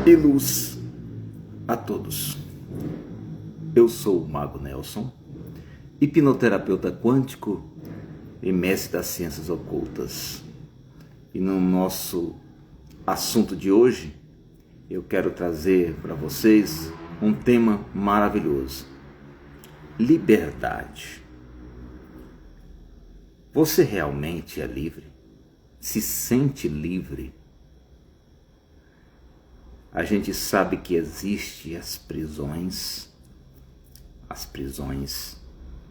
E luz a todos. Eu sou o Mago Nelson, hipnoterapeuta quântico e mestre das ciências ocultas. E no nosso assunto de hoje, eu quero trazer para vocês um tema maravilhoso: liberdade. Você realmente é livre? Se sente livre? A gente sabe que existem as prisões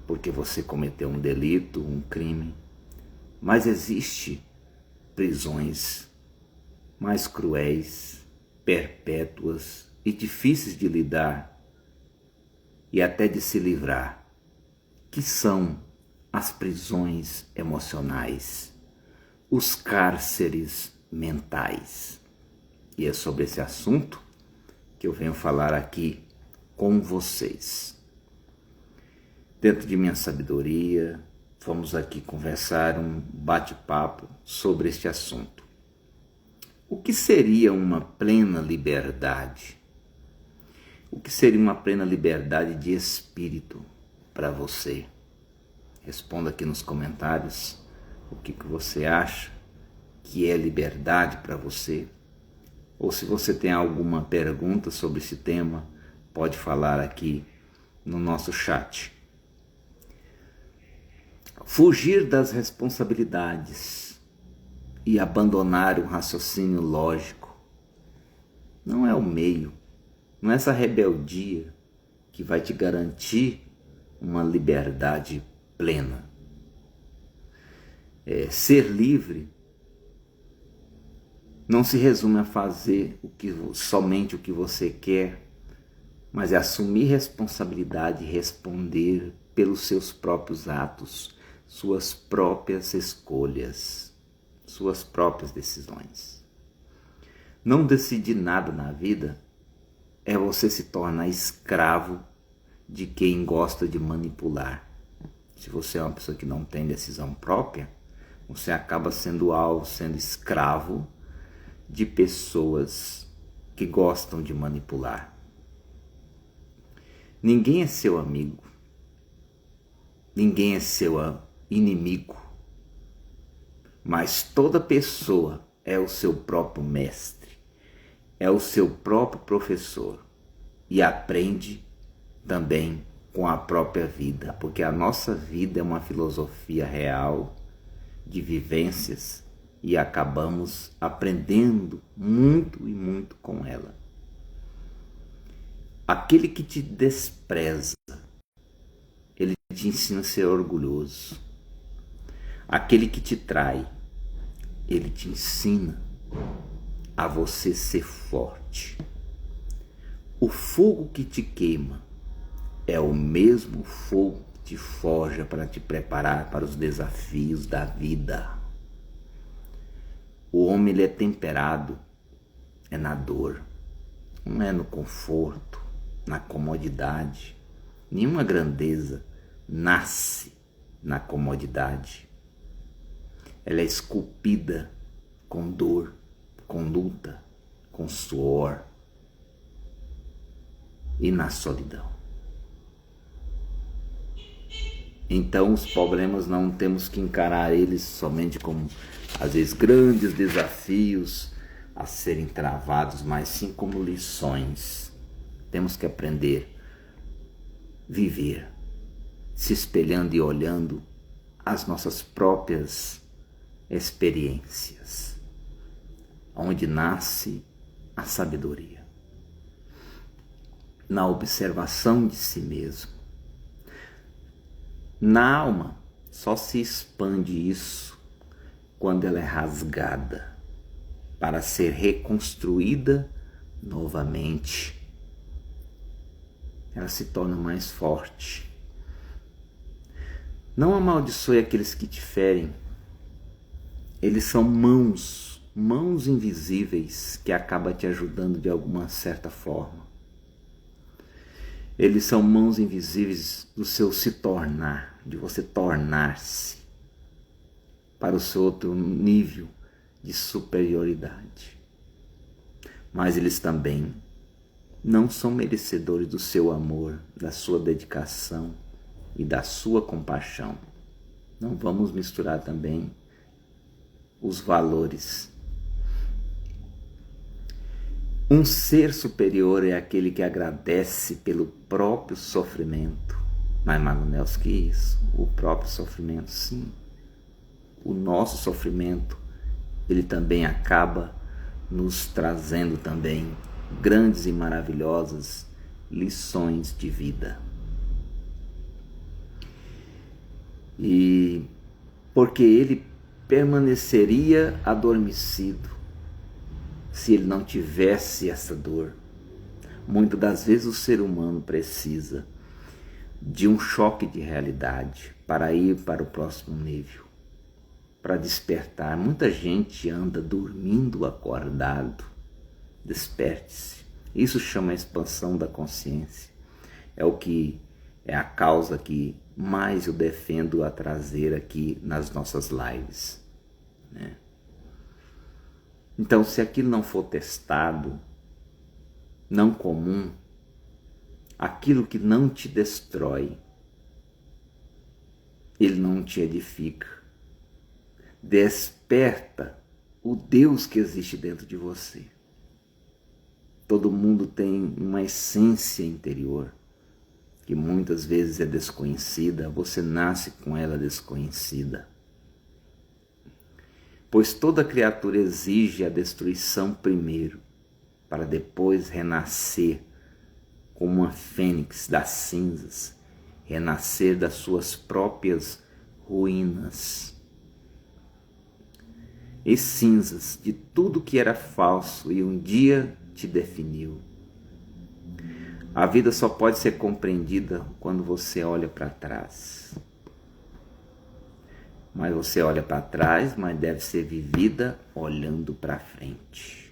porque você cometeu um delito, um crime, mas existe prisões mais cruéis, perpétuas e difíceis de lidar e até de se livrar, que são as prisões emocionais, os cárceres mentais. E é sobre esse assunto que eu venho falar aqui com vocês. Dentro de minha sabedoria, vamos aqui conversar um bate-papo sobre este assunto. O que seria uma plena liberdade? O que seria uma plena liberdade de espírito para você? Responda aqui nos comentários o que você acha que é liberdade para você. Ou se você tem alguma pergunta sobre esse tema, pode falar aqui no nosso chat. Fugir das responsabilidades e abandonar o raciocínio lógico não é o meio, não é essa rebeldia que vai te garantir uma liberdade plena. Ser livre não se resume a fazer somente o que você quer, mas é assumir responsabilidade e responder pelos seus próprios atos, suas próprias escolhas, suas próprias decisões. Não decidir nada na vida é você se tornar escravo de quem gosta de manipular. Se você é uma pessoa que não tem decisão própria, você acaba sendo alvo, sendo escravo de pessoas que gostam de manipular. Ninguém é seu amigo, ninguém é seu inimigo, mas toda pessoa é o seu próprio mestre, é o seu próprio professor e aprende também com a própria vida, porque a nossa vida é uma filosofia real de vivências e acabamos aprendendo muito e muito com ela. Aquele que te despreza, ele te ensina a ser orgulhoso. Aquele que te trai, ele te ensina a você ser forte. O fogo que te queima é o mesmo fogo que te forja para te preparar para os desafios da vida. O homem ele é temperado, é na dor, não é no conforto, na comodidade. Nenhuma grandeza nasce na comodidade. Ela é esculpida com dor, com luta, com suor e na solidão. Então os problemas não temos que encarar eles somente como, às vezes, grandes desafios a serem travados, mas sim como lições. Temos que aprender a viver, se espelhando e olhando as nossas próprias experiências, onde nasce a sabedoria. Na observação de si mesmo. Na alma só se expande isso quando ela é rasgada para ser reconstruída novamente. Ela se torna mais forte. Não amaldiçoe aqueles que te ferem. Eles são mãos invisíveis que acabam te ajudando de alguma certa forma. Eles são mãos invisíveis do seu se tornar, de você tornar-se para o seu outro nível de superioridade. mas eles também não são merecedores do seu amor, da sua dedicação e da sua compaixão. Não vamos misturar também os valores. Um ser superior é aquele que agradece pelo próprio sofrimento. Mas, Mago Nelson, que isso? O próprio sofrimento, sim. O nosso sofrimento, ele também acaba nos trazendo também grandes e maravilhosas lições de vida. E porque ele permaneceria adormecido se ele não tivesse essa dor. Muitas das vezes o ser humano precisa de um choque de realidade para ir para o próximo nível, para despertar. Muita gente anda dormindo acordado. Desperte-se. Isso chama a expansão da consciência. É o que é a causa que mais eu defendo a trazer aqui nas nossas lives, né? Então, se aquilo não for testado, não comum, aquilo que não te destrói, ele não te edifica. Desperta o Deus que existe dentro de você. Todo mundo tem uma essência interior que muitas vezes é desconhecida. Você nasce com ela desconhecida. Pois toda criatura exige a destruição primeiro, para depois renascer como uma fênix das cinzas, renascer das suas próprias ruínas e cinzas de tudo que era falso e um dia te definiu. A vida só pode ser compreendida quando você olha para trás. Mas você olha para trás, mas deve ser vivida olhando para frente.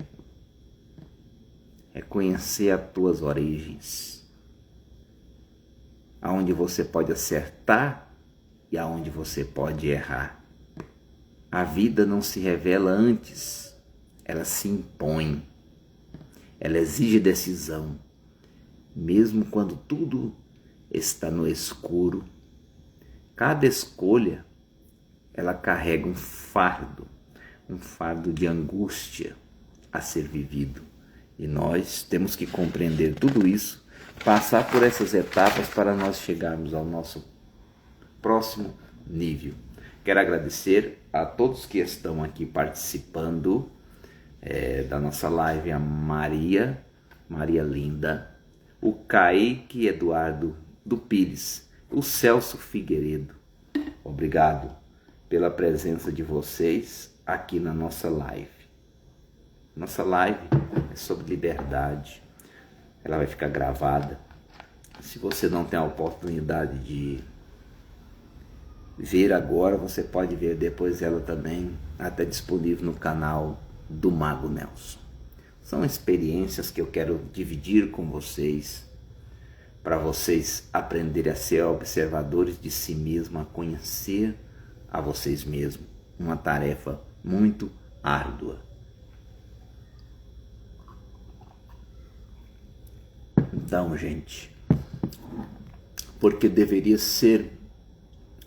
É conhecer as tuas origens, aonde você pode acertar e aonde você pode errar. A vida não se revela antes, ela se impõe. Ela exige decisão, mesmo quando tudo está no escuro. Cada escolha, ela carrega um fardo de angústia a ser vivido. E nós temos que compreender tudo isso, passar por essas etapas para nós chegarmos ao nosso próximo nível. Quero agradecer a todos que estão aqui participando da nossa live, a Maria Linda, o Kaique Eduardo do Pires, o Celso Figueiredo. Obrigado pela presença de vocês aqui na nossa live. Nossa live é sobre liberdade. Ela vai ficar gravada. Se você não tem a oportunidade de ver agora, você pode ver depois ela também, até disponível no canal do Mago Nelson. São experiências que eu quero dividir com vocês, para vocês aprenderem a ser observadores de si mesmos, a conhecer a vocês mesmos. Uma tarefa muito árdua. Então, gente, porque deveria ser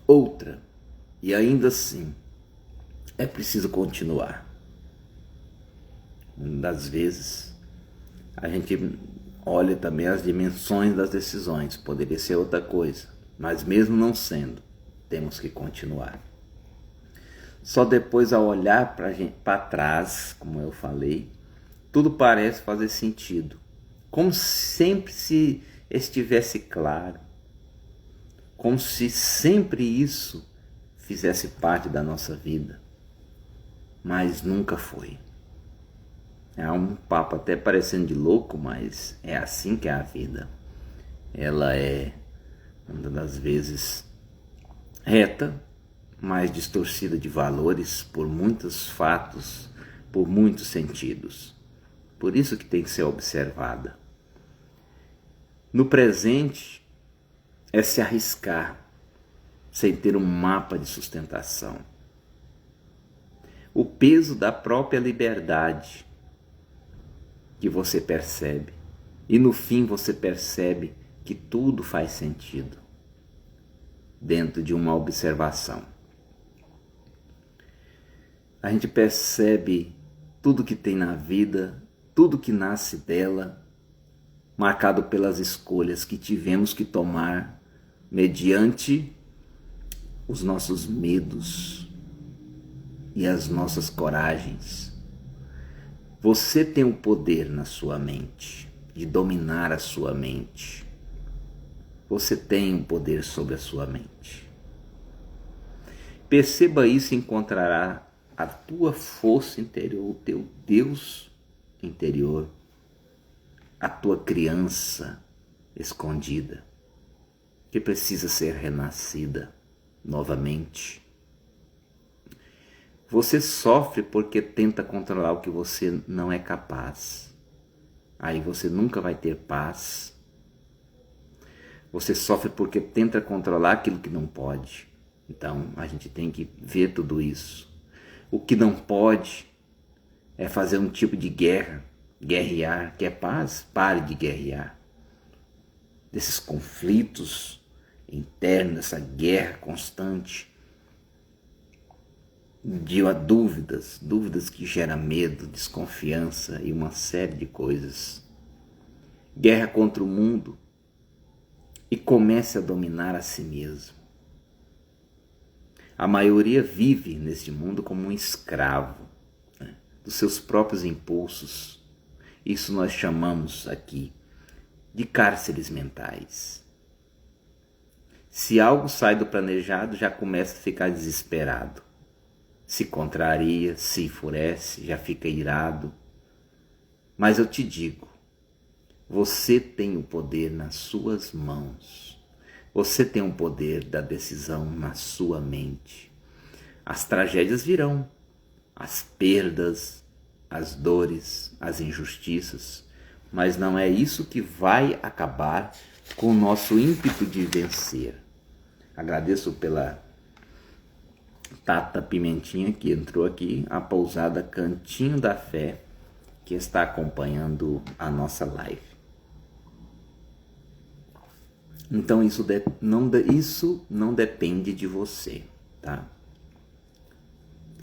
outra, e ainda assim é preciso continuar. Das vezes a gente olha também as dimensões das decisões, poderia ser outra coisa, mas mesmo não sendo, temos que continuar. Só depois, ao olhar para trás, como eu falei, tudo parece fazer sentido, como sempre se estivesse claro, como se sempre isso fizesse parte da nossa vida, mas nunca foi. É um papo até parecendo de louco, mas é assim que é a vida. Ela é, muitas das vezes, reta, mas distorcida de valores por muitos fatos, por muitos sentidos. Por isso que tem que ser observada. No presente é se arriscar, sem ter um mapa de sustentação. O peso da própria liberdade que você percebe. E no fim você percebe que tudo faz sentido dentro de uma observação. A gente percebe tudo que tem na vida, tudo que nasce dela, marcado pelas escolhas que tivemos que tomar mediante os nossos medos e as nossas coragens. Você tem o poder na sua mente, de dominar a sua mente. Você tem o poder sobre a sua mente. Perceba isso e encontrará a tua força interior, o teu Deus interior, a tua criança escondida, que precisa ser renascida novamente. Você sofre porque tenta controlar o que você não é capaz. Aí você nunca vai ter paz. Você sofre porque tenta controlar aquilo que não pode. Então a gente tem que ver tudo isso. O que não pode é fazer um tipo de guerra, guerrear. Quer paz? Pare de guerrear. Desses conflitos internos, essa guerra constante, de dúvidas que geram medo, desconfiança e uma série de coisas. Guerra contra o mundo e comece a dominar a si mesmo. A maioria vive neste mundo como um escravo, né, dos seus próprios impulsos. Isso nós chamamos aqui de cárceres mentais. Se algo sai do planejado, já começa a ficar desesperado. Se contraria, se enfurece, já fica irado. Mas eu te digo, você tem o poder nas suas mãos. Você tem o poder da decisão na sua mente. As tragédias virão, as perdas, as dores, as injustiças, mas não é isso que vai acabar com o nosso ímpeto de vencer. Agradeço pela Tata Pimentinha que entrou aqui, a pousada Cantinho da Fé, que está acompanhando a nossa live. Então isso não depende de você, tá?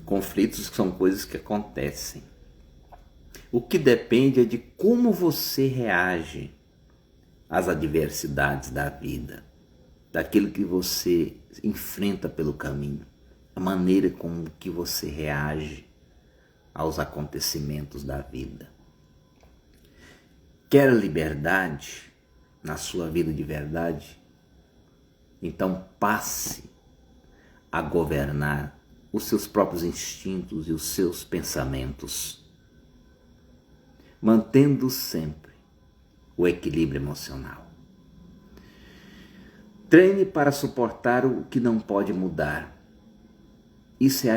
Conflitos são coisas que acontecem. O que depende é de como você reage às adversidades da vida, daquilo que você enfrenta pelo caminho, a maneira com que você reage aos acontecimentos da vida. Quer liberdade na sua vida de verdade? Então passe a governar os seus próprios instintos e os seus pensamentos, mantendo sempre o equilíbrio emocional. Treine para suportar o que não pode mudar. Isso é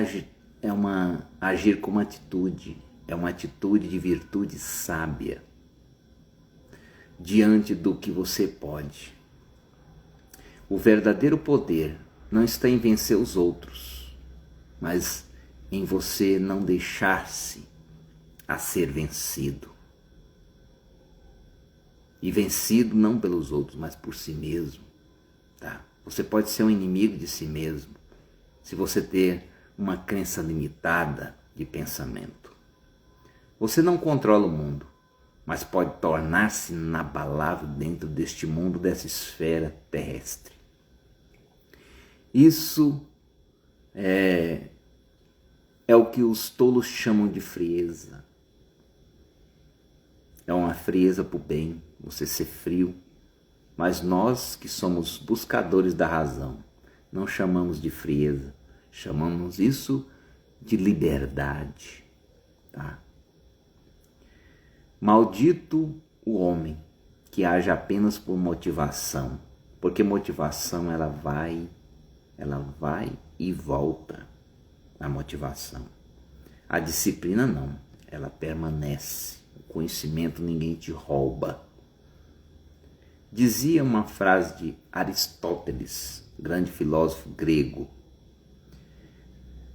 agir com uma atitude, é uma atitude de virtude sábia diante do que você pode. O verdadeiro poder não está em vencer os outros, mas em você não deixar-se a ser vencido. E vencido não pelos outros, mas por si mesmo. Tá? Você pode ser um inimigo de si mesmo se você ter uma crença limitada de pensamento. Você não controla o mundo, mas pode tornar-se inabalável dentro deste mundo, dessa esfera terrestre. Isso é o que os tolos chamam de frieza. É uma frieza para o bem, você ser frio. Mas nós que somos buscadores da razão, não chamamos de frieza, chamamos isso de liberdade. Tá? Maldito o homem que age apenas por motivação, porque motivação ela vai e volta. A motivação. A disciplina não, ela permanece. O conhecimento ninguém te rouba. Dizia uma frase de Aristóteles, grande filósofo grego: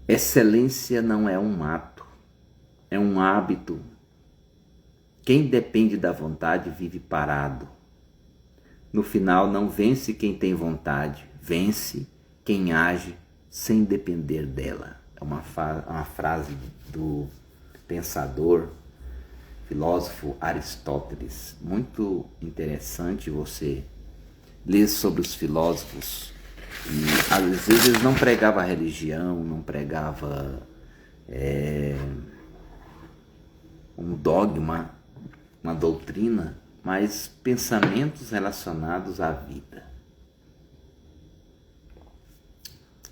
excelência não é um ato, é um hábito Quem depende da vontade vive parado. No final, não vence quem tem vontade, vence quem age sem depender dela. É uma frase do pensador, filósofo Aristóteles. Muito interessante você ler sobre os filósofos. E às vezes eles não pregavam a religião, não pregava um dogma, uma doutrina, mas pensamentos relacionados à vida.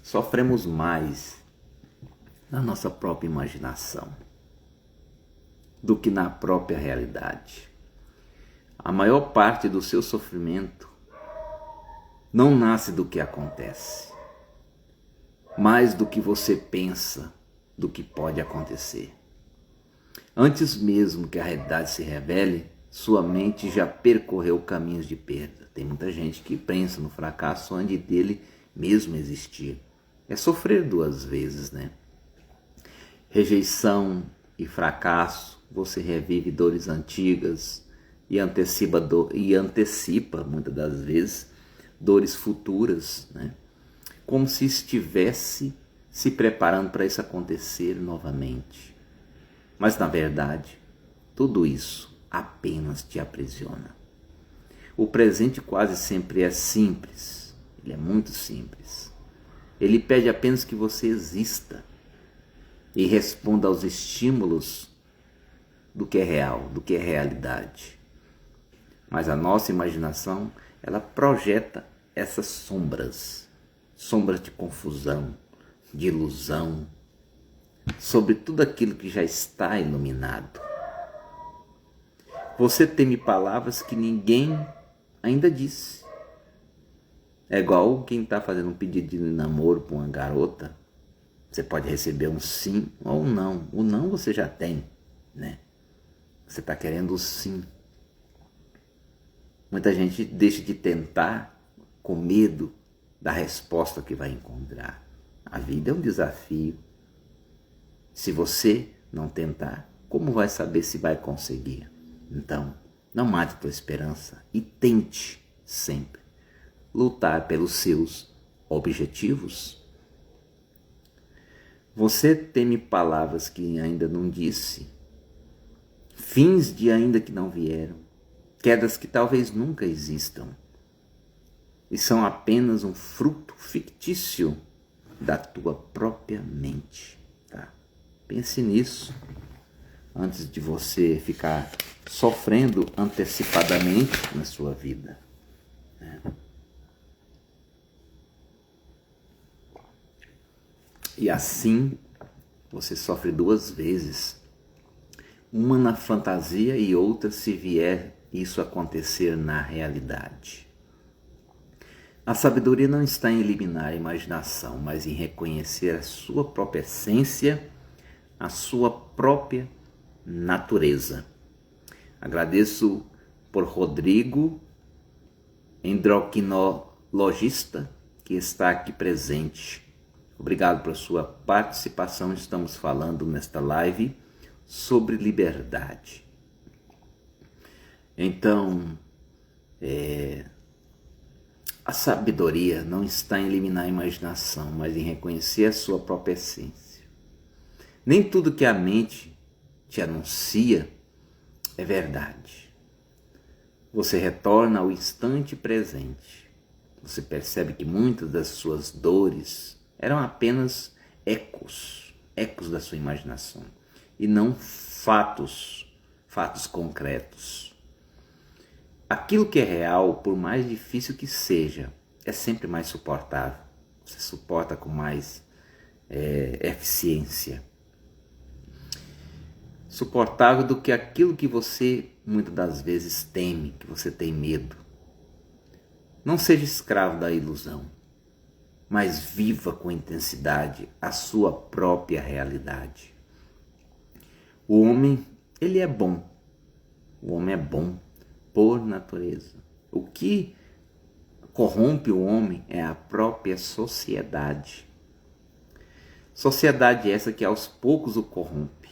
Sofremos mais na nossa própria imaginação do que na própria realidade. A maior parte do seu sofrimento não nasce do que acontece, mais do que você pensa do que pode acontecer. Antes mesmo que a realidade se revele, sua mente já percorreu caminhos de perda. Tem muita gente que pensa no fracasso antes dele mesmo existir. É sofrer duas vezes, né? Rejeição e fracasso, você revive dores antigas e antecipa muitas das vezes dores futuras, né? Como se estivesse se preparando para isso acontecer novamente. Mas na verdade, tudo isso apenas te aprisiona. O presente quase sempre é simples, ele é muito simples. Ele pede apenas que você exista e responda aos estímulos do que é real, do que é realidade. Mas a nossa imaginação, ela projeta essas sombras de confusão, de ilusão, sobre tudo aquilo que já está iluminado. Você teme palavras que ninguém ainda disse. É igual quem está fazendo um pedido de namoro para uma garota. Você pode receber um sim ou um não. O não você já tem, né? Você está querendo o sim. Muita gente deixa de tentar com medo da resposta que vai encontrar. A vida é um desafio. Se você não tentar, como vai saber se vai conseguir? Então, não mate tua esperança e tente sempre lutar pelos seus objetivos. Você teme palavras que ainda não disse, fins de ainda que não vieram, quedas que talvez nunca existam e são apenas um fruto fictício da tua própria mente. Tá? Pense nisso antes de você ficar sofrendo antecipadamente na sua vida. E assim você sofre duas vezes, uma na fantasia e outra se vier isso acontecer na realidade. A sabedoria não está em eliminar a imaginação, mas em reconhecer a sua própria essência, a sua própria natureza. Agradeço por Rodrigo, endocrinologista, que está aqui presente. Obrigado pela sua participação. Estamos falando nesta live sobre liberdade. Então, a sabedoria não está em eliminar a imaginação, mas em reconhecer a sua própria essência. Nem tudo que a mente te anuncia é verdade. Você retorna ao instante presente. Você percebe que muitas das suas dores eram apenas ecos da sua imaginação e não fatos concretos. Aquilo que é real, por mais difícil que seja, é sempre mais suportável. Você suporta com mais eficiência. Suportável do que aquilo que você muitas das vezes teme, que você tem medo. Não seja escravo da ilusão, mas viva com intensidade a sua própria realidade. O homem, ele é bom. O homem é bom por natureza. O que corrompe o homem é a própria sociedade. Sociedade essa que aos poucos o corrompe.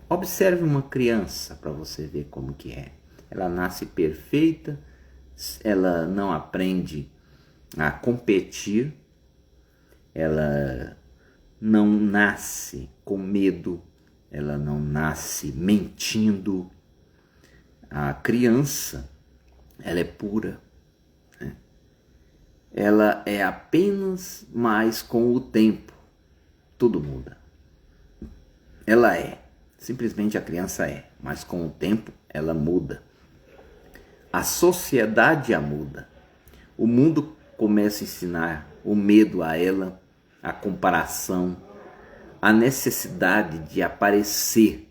Observe uma criança para você ver como que é. Ela nasce perfeita, ela não aprende a competir, ela não nasce com medo, ela não nasce mentindo. A criança, ela é pura, né? Ela é apenas, mas com o tempo tudo muda. Ela é, simplesmente a criança é, mas com o tempo ela muda. A sociedade a muda. O mundo começa a ensinar o medo a ela, a comparação, a necessidade de aparecer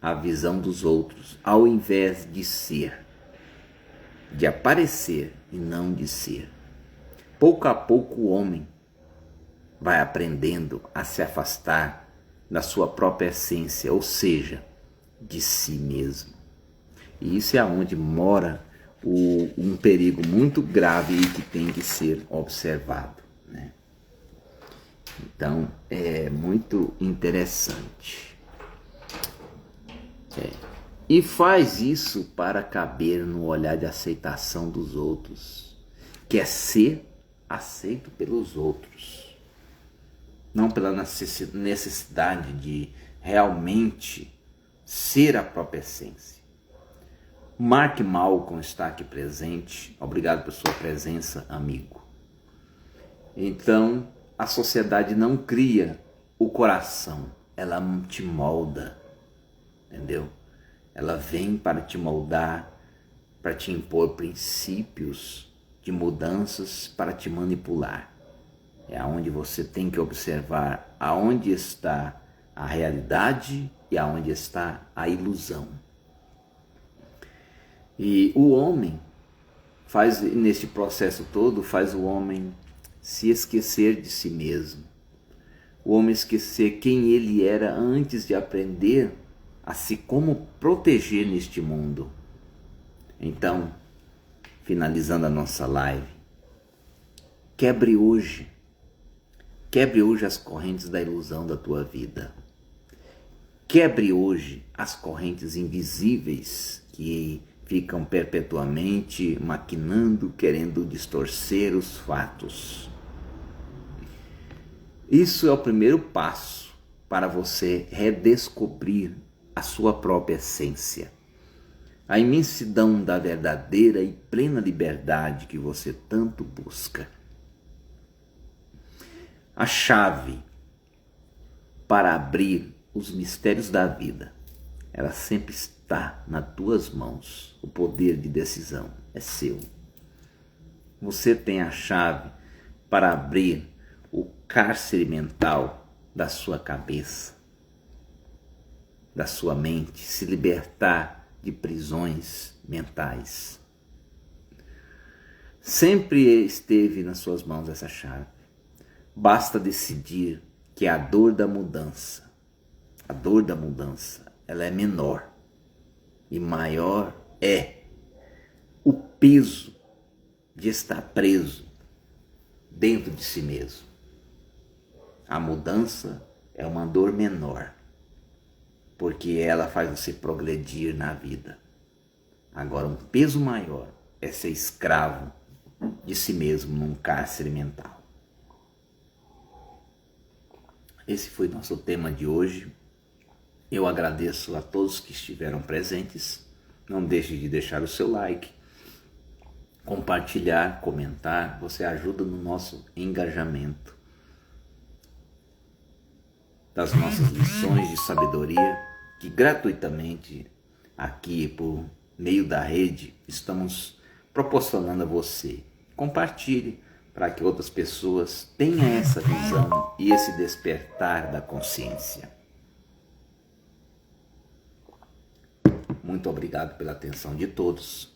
à visão dos outros, ao invés de ser, de aparecer e não de ser. Pouco a pouco o homem vai aprendendo a se afastar da sua própria essência, ou seja, de si mesmo. E isso é onde mora um perigo muito grave e que tem que ser observado, né? Então é muito interessante. E faz isso para caber no olhar de aceitação dos outros, que é ser aceito pelos outros, não pela necessidade de realmente ser a própria essência. Mark Malcolm está aqui presente. Obrigado por sua presença, amigo. Então, a sociedade não cria o coração, ela te molda, entendeu? Ela vem para te moldar, para te impor princípios de mudanças, para te manipular. É aonde você tem que observar aonde está a realidade e aonde está a ilusão. E o homem faz, nesse processo todo, faz o homem se esquecer de si mesmo. O homem esquecer quem ele era antes de aprender a se como proteger neste mundo. Então, finalizando a nossa live, quebre hoje as correntes da ilusão da tua vida. Quebre hoje as correntes invisíveis que ficam perpetuamente maquinando, querendo distorcer os fatos. Isso é o primeiro passo para você redescobrir a sua própria essência, a imensidão da verdadeira e plena liberdade que você tanto busca. A chave para abrir os mistérios da vida, ela sempre está nas tuas mãos. O poder de decisão é seu. Você tem a chave para abrir o cárcere mental da sua cabeça, da sua mente, se libertar de prisões mentais. Sempre esteve nas suas mãos essa chave. Basta decidir que a dor da mudança, ela é menor e maior é o peso de estar preso dentro de si mesmo. A mudança é uma dor menor, porque ela faz você progredir na vida. Agora, um peso maior é ser escravo de si mesmo num cárcere mental. Esse foi nosso tema de hoje. Eu agradeço a todos que estiveram presentes. Não deixe de deixar o seu like, compartilhar, comentar. Você ajuda no nosso engajamento das nossas lições de sabedoria, que gratuitamente aqui por meio da rede estamos proporcionando a você. Compartilhe para que outras pessoas tenham essa visão e esse despertar da consciência. Muito obrigado pela atenção de todos.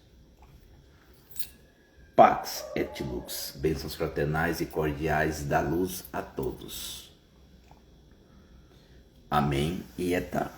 Pax et Lux, bênçãos fraternais e cordiais da luz a todos. Amém e etá.